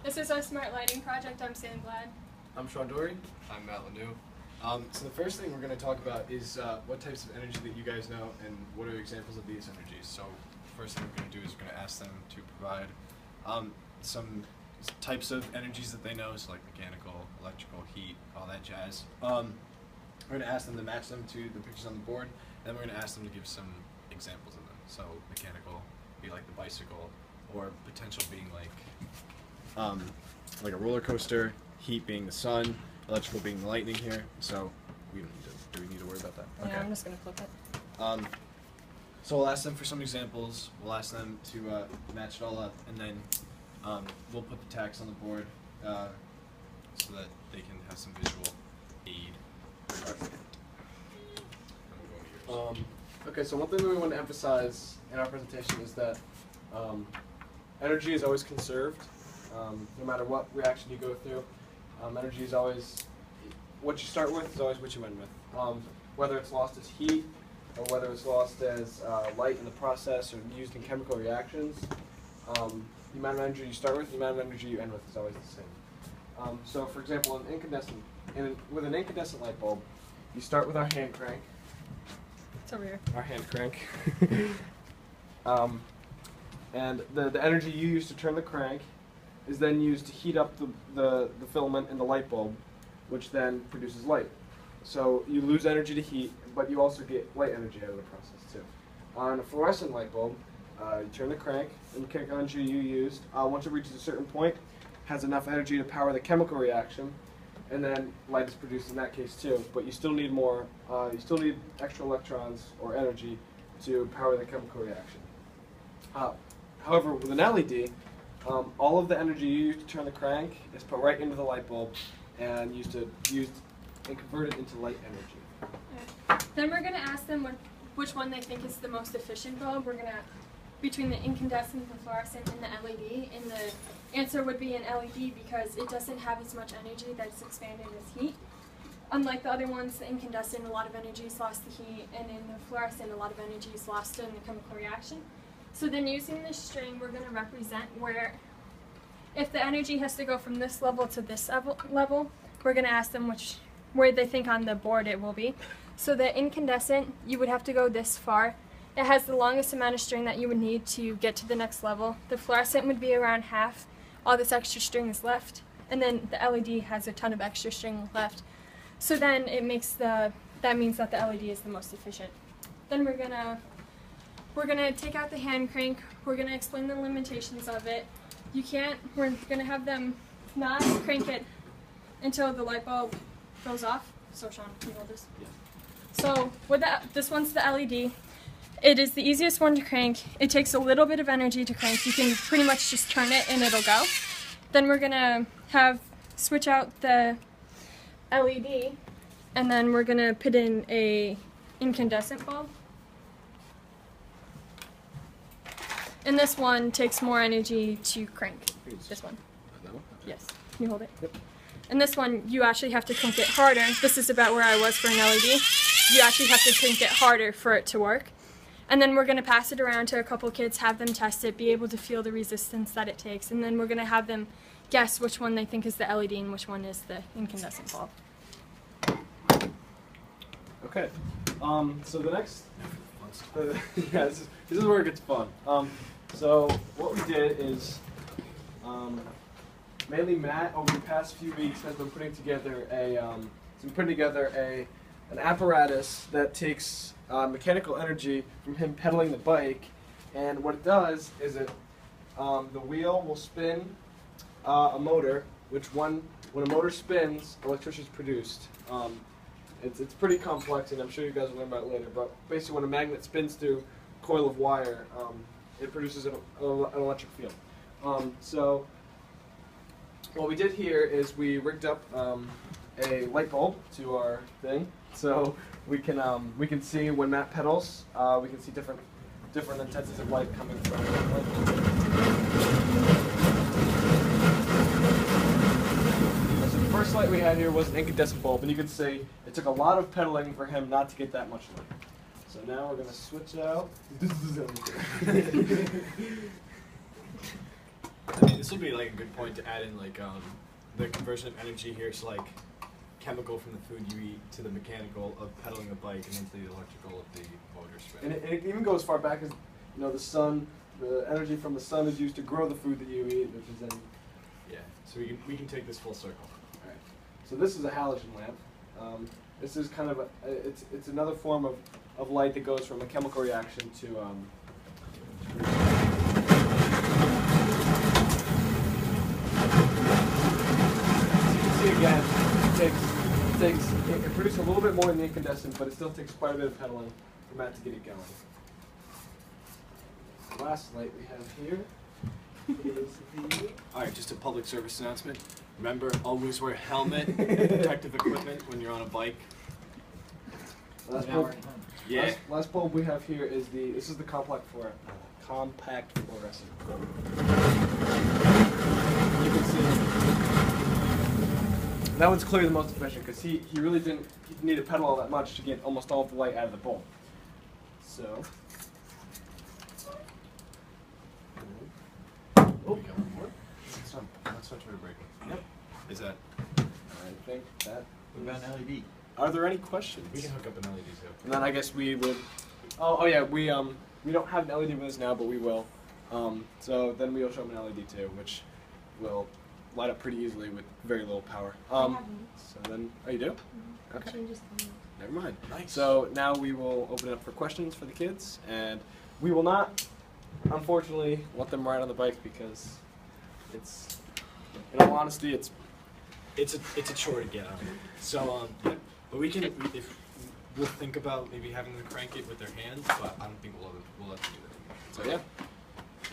This is our smart lighting project. I'm Sam Glad. I'm Sean Dory. I'm Matt Lanou. So the first thing we're going to talk about is what types of energy that you guys know and what are examples of these energies. So first thing we're going to do is we're going to ask them to provide some types of energies that they know, so like mechanical, electrical, heat, all that jazz. We're going to ask them to match them to the pictures on the board, and then we're going to ask them to give some examples of them. So mechanical be like the bicycle, or potential being like a roller coaster, heat being the sun, electrical being the lightning here. So we don't need to, do we need to worry about that? Yeah, I'm just going to flip it. So we'll ask them for some examples, we'll ask them to match it all up, and then we'll put the tags on the board so that they can have some visual aid. Okay, so one thing that we want to emphasize in our presentation is that energy is always conserved, no matter what reaction you go through. Energy is always, what you start with is always what you end with. Whether it's lost as heat, or whether it's lost as light in the process, or used in chemical reactions, the amount of energy you start with, the amount of energy you end with is always the same. So for example, with an incandescent light bulb, you start with our hand crank. It's over here. Our hand crank. And the energy you use to turn the crank is then used to heat up the filament in the light bulb, which then produces light. So you lose energy to heat, but you also get light energy out of the process too. On a fluorescent light bulb, you turn the crank, and the chemical energy you used, once it reaches a certain point, has enough energy to power the chemical reaction, and then light is produced in that case too. But you still need more, you still need extra electrons or energy to power the chemical reaction. However, with an LED, all of the energy you use to turn the crank is put right into the light bulb and used and converted into light energy. Right. Then we're going to ask them which one they think is the most efficient bulb. We're going to, between the incandescent, the fluorescent, and the LED, and the answer would be an LED because it doesn't have as much energy that's expanded as heat. Unlike the other ones, the incandescent, a lot of energy is lost to heat, and in the fluorescent, a lot of energy is lost in the chemical reaction. So then using this string, we're going to represent where, if the energy has to go from this level to this level, we're going to ask them where they think on the board it will be. So the incandescent, you would have to go this far. It has the longest amount of string that you would need to get to the next level. The fluorescent would be around half. All this extra string is left. And then the LED has a ton of extra string left. So then it makes that means that the LED is the most efficient. Then we're gonna take out the hand crank. We're gonna explain the limitations of it. We're gonna have them not crank it until the light bulb goes off. So Sean, can you hold this? Yeah. So with this one's the LED. It is the easiest one to crank. It takes a little bit of energy to crank. You can pretty much just turn it and it'll go. Then we're gonna switch out the LED, and then we're gonna put in a incandescent bulb. And this one takes more energy to crank. This one. That one? Yes. Can you hold it? Yep. And this one, you actually have to crank it harder. This is about where I was for an LED. You actually have to crank it harder for it to work. And then we're going to pass it around to a couple kids, have them test it, be able to feel the resistance that it takes. And then we're going to have them guess which one they think is the LED and which one is the incandescent bulb. Okay. So the next, yeah, this is where it gets fun. So what we did is, mainly Matt over the past few weeks has been putting together an apparatus that takes mechanical energy from him pedaling the bike, and what it does is the wheel will spin a motor, when a motor spins, electricity is produced. It's pretty complex, and I'm sure you guys will learn about it later, but basically when a magnet spins through a coil of wire, it produces an electric field. So what we did here is we rigged up a light bulb to our thing, so we can see when Matt pedals, we can see different intensities of light coming from the light. So the first light we had here was an incandescent bulb, and you can see it took a lot of pedaling for him not to get that much light. So now we're going to switch out. I mean, this will be like a good point to add in like the conversion of energy here. So like chemical from the food you eat to the mechanical of pedaling a bike, and then to the electrical of the motor spin. And it even goes far back as, the sun, the energy from the sun is used to grow the food that you eat, which is then. Yeah. So we can take this full circle. Alright. So this is a halogen lamp. This is kind of it's another form of light that goes from a chemical reaction to. See again, it produces a little bit more in the incandescent, but it still takes quite a bit of pedaling for Matt to get it going. The last light we have here is the. All right, just a public service announcement. Remember, always wear helmet and protective equipment when you're on a bike. Last Now bulb, we're at home. Yeah. last bulb we have here is this is the compact fluorescent. You can see that one's clearly the most efficient because he really didn't need to pedal all that much to get almost all of the light out of the bulb. So. Oh, we got one more. That's not trying to break it. Yep. Is that? I think that. What about an LED? Are there any questions? We can hook up an LED too. And then I guess we would. Oh yeah, we don't have an LED with us now, but we will. So then we'll show them an LED too, which will light up pretty easily with very little power. So then, oh, you do? Okay. Never mind. Nice. So now we will open it up for questions for the kids, and we will not, unfortunately, let them ride on the bike because it's, in all honesty, it's It's a chore to get on. So yeah, but if we'll think about maybe having them crank it with their hands, but I don't think we'll let them do that. so yeah.